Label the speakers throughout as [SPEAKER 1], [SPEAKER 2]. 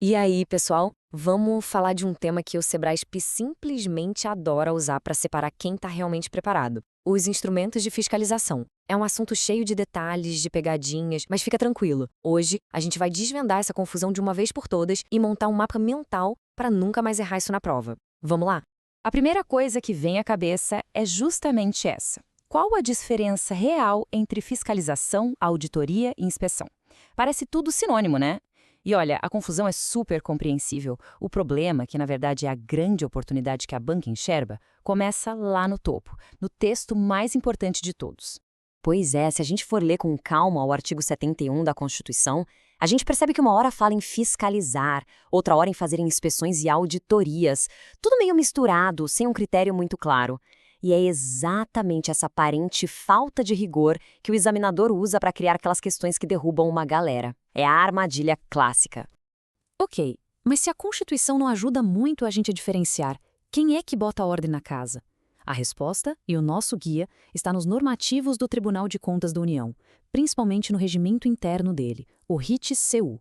[SPEAKER 1] E aí, pessoal, vamos falar de um tema que o Sebrae simplesmente adora usar para separar quem está realmente preparado. Os instrumentos de fiscalização. É um assunto cheio de detalhes, de pegadinhas, mas fica tranquilo. Hoje, a gente vai desvendar essa confusão de uma vez por todas e montar um mapa mental para nunca mais errar isso na prova. Vamos lá?
[SPEAKER 2] A primeira coisa que vem à cabeça é justamente essa. Qual a diferença real entre fiscalização, auditoria e inspeção? Parece tudo sinônimo, né? E olha, a confusão é super compreensível. O problema, que na verdade é a grande oportunidade que a banca enxerga, começa lá no topo, no texto mais importante de todos.
[SPEAKER 1] Pois é, se a gente for ler com calma o artigo 71 da Constituição, a gente percebe que uma hora fala em fiscalizar, outra hora em fazer inspeções e auditorias, tudo meio misturado, sem um critério muito claro. E é exatamente essa aparente falta de rigor que o examinador usa para criar aquelas questões que derrubam uma galera. É a armadilha clássica.
[SPEAKER 3] Ok, mas se a Constituição não ajuda muito a gente a diferenciar, quem é que bota a ordem na casa? A resposta, e o nosso guia, está nos normativos do Tribunal de Contas da União, principalmente no regimento interno dele, o RIT-CU.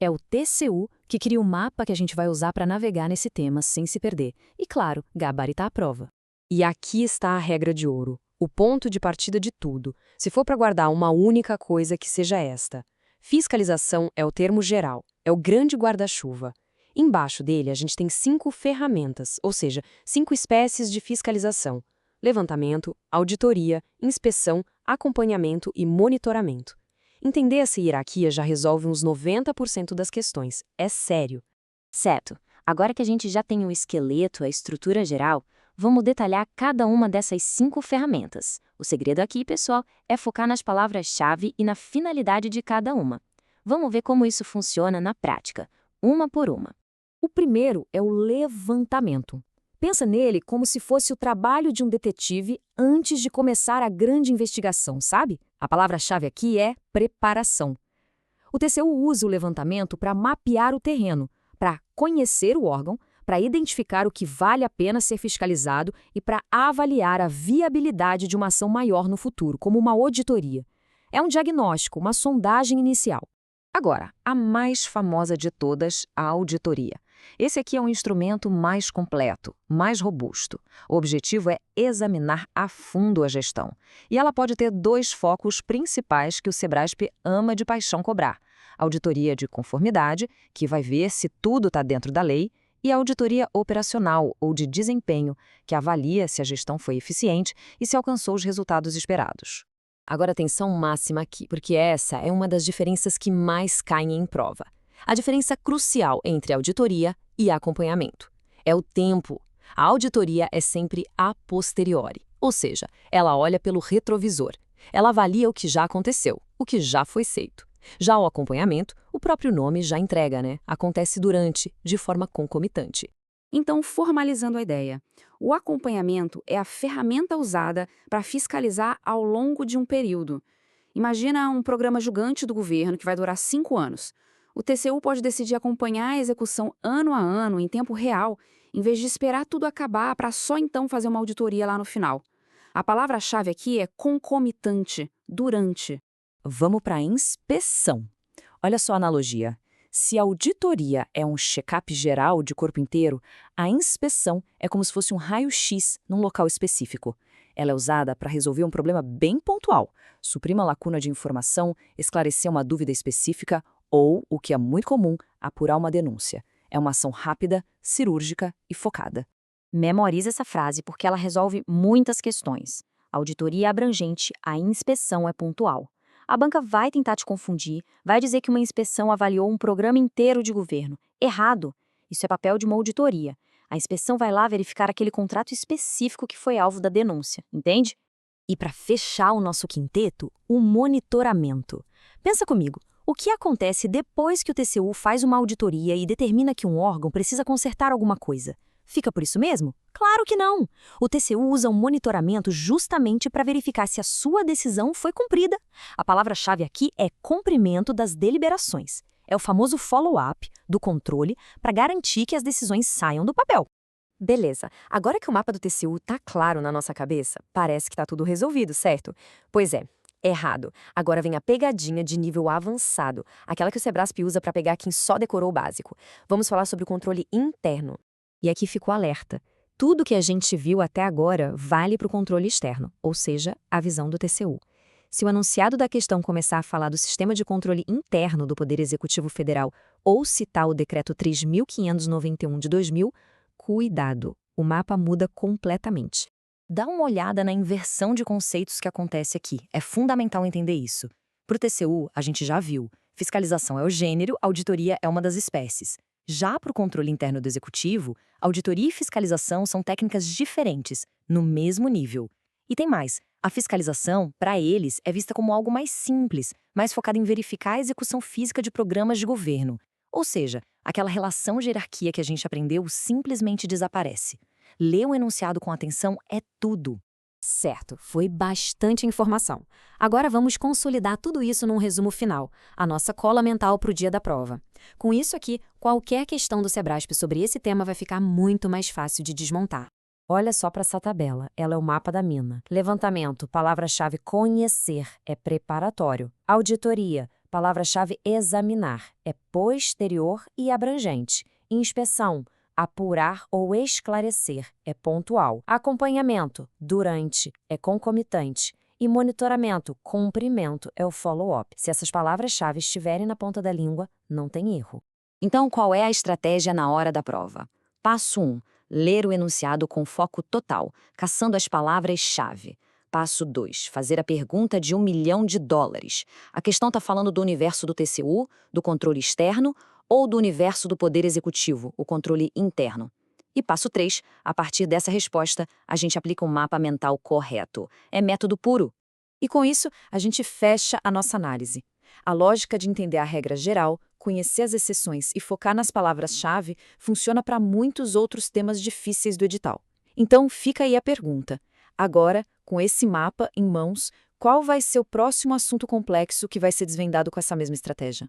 [SPEAKER 3] É o TCU que cria o mapa que a gente vai usar para navegar nesse tema sem se perder. E, claro, gabaritar a prova.
[SPEAKER 1] E aqui está a regra de ouro, o ponto de partida de tudo, se for para guardar uma única coisa que seja esta. Fiscalização é o termo geral, é o grande guarda-chuva. Embaixo dele a gente tem 5 ferramentas, ou seja, 5 espécies de fiscalização: levantamento, auditoria, inspeção, acompanhamento e monitoramento. Entender essa hierarquia já resolve uns 90% das questões, é sério.
[SPEAKER 4] Certo. Agora que a gente já tem o esqueleto, a estrutura geral, vamos detalhar cada uma dessas 5 ferramentas. O segredo aqui, pessoal, é focar nas palavras-chave e na finalidade de cada uma. Vamos ver como isso funciona na prática, uma por uma.
[SPEAKER 3] O primeiro é o levantamento. Pensa nele como se fosse o trabalho de um detetive antes de começar a grande investigação, sabe? A palavra-chave aqui é preparação. O TCU usa o levantamento para mapear o terreno, para conhecer o órgão, para identificar o que vale a pena ser fiscalizado e para avaliar a viabilidade de uma ação maior no futuro, como uma auditoria. É um diagnóstico, uma sondagem inicial.
[SPEAKER 1] Agora, a mais famosa de todas, a auditoria. Esse aqui é um instrumento mais completo, mais robusto. O objetivo é examinar a fundo a gestão. E ela pode ter 2 focos principais que o Sebrae ama de paixão cobrar: a auditoria de conformidade, que vai ver se tudo está dentro da lei, e a auditoria operacional ou de desempenho, que avalia se a gestão foi eficiente e se alcançou os resultados esperados.
[SPEAKER 3] Agora atenção máxima aqui, porque essa é uma das diferenças que mais caem em prova. A diferença crucial entre auditoria e acompanhamento é o tempo. A auditoria é sempre a posteriori, ou seja, ela olha pelo retrovisor. Ela avalia o que já aconteceu, o que já foi feito. Já o acompanhamento, o próprio nome já entrega, né? Acontece durante, de forma concomitante.
[SPEAKER 5] Então, formalizando a ideia, o acompanhamento é a ferramenta usada para fiscalizar ao longo de um período. Imagina um programa gigante do governo que vai durar 5 anos. O TCU pode decidir acompanhar a execução ano a ano, em tempo real, em vez de esperar tudo acabar para só então fazer uma auditoria lá no final. A palavra-chave aqui é concomitante, durante.
[SPEAKER 2] Vamos para a inspeção. Olha só a analogia. Se a auditoria é um check-up geral de corpo inteiro, a inspeção é como se fosse um raio-x num local específico. Ela é usada para resolver um problema bem pontual, suprir uma lacuna de informação, esclarecer uma dúvida específica ou, o que é muito comum, apurar uma denúncia. É uma ação rápida, cirúrgica e focada.
[SPEAKER 4] Memoriza essa frase porque ela resolve muitas questões. A auditoria é abrangente, a inspeção é pontual. A banca vai tentar te confundir, vai dizer que uma inspeção avaliou um programa inteiro de governo. Errado! Isso é papel de uma auditoria. A inspeção vai lá verificar aquele contrato específico que foi alvo da denúncia, entende?
[SPEAKER 3] E para fechar o nosso quinteto, o monitoramento. Pensa comigo, o que acontece depois que o TCU faz uma auditoria e determina que um órgão precisa consertar alguma coisa? Fica por isso mesmo? Claro que não! O TCU usa um monitoramento justamente para verificar se a sua decisão foi cumprida. A palavra-chave aqui é cumprimento das deliberações. É o famoso follow-up do controle para garantir que as decisões saiam do papel.
[SPEAKER 1] Beleza, agora que o mapa do TCU está claro na nossa cabeça, parece que está tudo resolvido, certo? Pois é,
[SPEAKER 3] Errado. Agora vem a pegadinha de nível avançado, aquela que o Sebrasp usa para pegar quem só decorou o básico. Vamos falar sobre o controle interno. E aqui ficou alerta. Tudo que a gente viu até agora vale para o controle externo, ou seja, a visão do TCU. Se o anunciado da questão começar a falar do sistema de controle interno do Poder Executivo Federal ou citar o Decreto 3.591 de 2000, cuidado, o mapa muda completamente.
[SPEAKER 2] Dá uma olhada na inversão de conceitos que acontece aqui. É fundamental entender isso. Para o TCU, a gente já viu. Fiscalização é o gênero, auditoria é uma das espécies. Já para o controle interno do executivo, auditoria e fiscalização são técnicas diferentes, no mesmo nível. E tem mais, a fiscalização, para eles, é vista como algo mais simples, mais focado em verificar a execução física de programas de governo. Ou seja, aquela relação de hierarquia que a gente aprendeu simplesmente desaparece. Ler o enunciado com atenção é tudo.
[SPEAKER 3] Certo, foi bastante informação. Agora vamos consolidar tudo isso num resumo final, a nossa cola mental para o dia da prova. Com isso aqui, qualquer questão do Sebrasp sobre esse tema vai ficar muito mais fácil de desmontar. Olha só para essa tabela, ela é o mapa da mina. Levantamento, palavra-chave conhecer, é preparatório. Auditoria, palavra-chave examinar, é posterior e abrangente. Inspeção, apurar ou esclarecer, é pontual. Acompanhamento, durante, é concomitante. E monitoramento, cumprimento, é o follow-up. Se essas palavras-chave estiverem na ponta da língua, não tem erro.
[SPEAKER 4] Então, qual é a estratégia na hora da prova? Passo 1. Ler o enunciado com foco total, caçando as palavras-chave. Passo 2. Fazer a pergunta de $1 milhão. A questão está falando do universo do TCU, do controle externo, ou do universo do Poder Executivo, o controle interno. E passo 3. A partir dessa resposta, a gente aplica um mapa mental correto. É método puro.
[SPEAKER 2] E com isso, a gente fecha a nossa análise. A lógica de entender a regra geral, conhecer as exceções e focar nas palavras-chave funciona para muitos outros temas difíceis do edital. Então, fica aí a pergunta. Agora, com esse mapa em mãos, qual vai ser o próximo assunto complexo que vai ser desvendado com essa mesma estratégia?